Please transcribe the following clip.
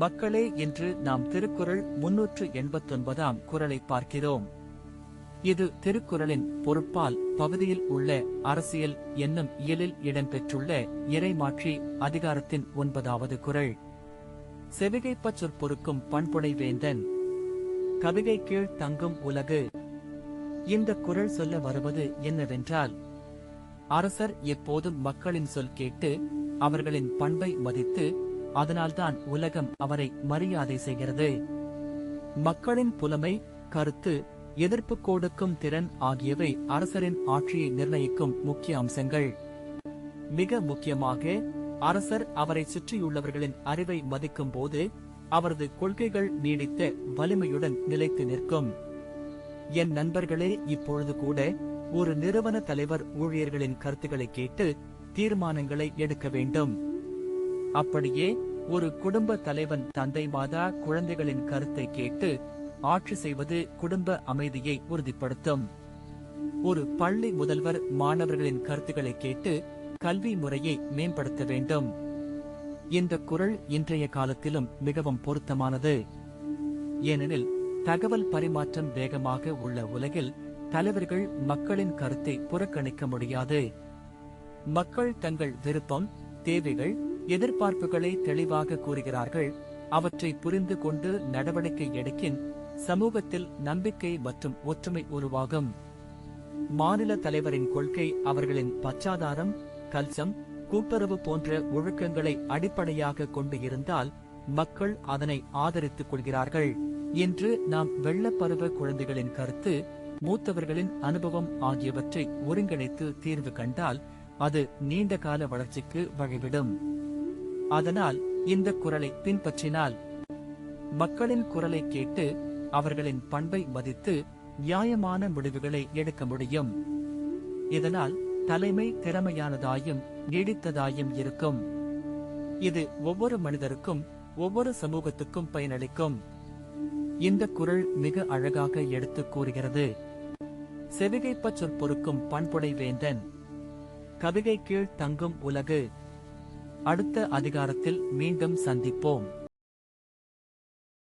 மக்களே என்று நாம் திருக்குறள் 389 குறளை பார்க்கிறோம். இது திருக்குறளின் பொருட்பால் பகுதியில் உள்ள அரசியல் என்னும் இயலில் இடம்பெற்றுள்ள இறைமாட்சி அதிகாரத்தின் 9வது குறள். செவிகைப்பச் சொற்பொருக்கும் பண்புடை வேந்தன் கவிகை கீழ் தங்கும் உலகு. இந்த குறள் சொல்ல வருவது என்னவென்றால், அரசர் எப்போதும் மக்களின் சொல் கேட்டு அவர்களின் பண்பை மதித்து அதனால்தான் உலகம் அவரை மரியாதை செய்கிறது. மக்களின் புலமை, கருத்து, எதிர்ப்பு கொடுக்கும் திறன் ஆகியவை அரசரின் ஆட்சியை நிர்ணயிக்கும் முக்கிய அம்சங்கள். மிக முக்கியமாக அரசர் அவரை சுற்றியுள்ளவர்களின் அறிவை மதிக்கும் போது அவரது கொள்கைகள் நீடித்த வலிமையுடன் நிலைத்து நிற்கும். என் நண்பர்களே, இப்பொழுது கூட ஒரு நிறுவன தலைவர் ஊழியர்களின் கருத்துக்களை கேட்டு தீர்மானங்களை எடுக்க வேண்டும். அப்படியே ஒரு குடும்ப தலைவன் தந்தை மாதா குழந்தைகளின் கருத்தை கேட்டு ஆட்சி செய்வது குடும்ப அமைதியை உறுதிப்படுத்தும். ஒரு பள்ளி முதல்வர் மாணவர்களின் கருத்துக்களை கேட்டு கல்வி முறையை மேம்படுத்த வேண்டும். இந்த குறள் இன்றைய காலத்திலும் மிகவும் பொருத்தமானது. ஏனெனில் தகவல் பரிமாற்றம் வேகமாக உள்ள உலகில் தலைவர்கள் மக்களின் கருத்தை புறக்கணிக்க முடியாது. மக்கள் தங்கள் விருப்பம், தேவைகள், எதிர்பார்ப்புகளை தெளிவாக கூறுகிறார்கள். அவற்றை புரிந்து கொண்டு நடவடிக்கை எடுக்கின் சமூகத்தில் நம்பிக்கை மற்றும் ஒற்றுமை உருவாகும். மாநில தலைவரின் கொள்கை அவர்களின் பச்சாதாரம், கல்ச்சம், கூட்டுறவு போன்ற ஒழுக்கங்களை அடிப்படையாக கொண்டு இருந்தால் மக்கள் அதனை ஆதரித்துக் கொள்கிறார்கள். இன்று நாம் வெள்ளப்பருவ குழந்தைகளின் கருத்து, மூத்தவர்களின் அனுபவம் ஆகியவற்றை ஒருங்கிணைத்து தீர்வு கண்டால் அது நீண்ட கால வளர்ச்சிக்கு வழிவிடும். அதனால் இந்த குறளை பின்பற்றினால் மக்களின் குரலை கேட்டு அவர்களின் பண்பை மதித்து நியாயமான முடிவுகளை எடுக்க முடியும். இதனால் தலைமை திறமையானதாயும் நீடித்ததாயும் இருக்கும். இது ஒவ்வொரு மனிதருக்கும் ஒவ்வொரு சமூகத்துக்கும் பயனளிக்கும். இந்த குறள் மிக அழகாக எடுத்துக் கூறுகிறது. செவிகைப்பச் சொற்பொருக்கும் பண்புடை வேந்தன் கவிகை கீழ் தங்கும் உலகு. அடுத்த அதிகாரத்தில் மீண்டும் சந்திப்போம்.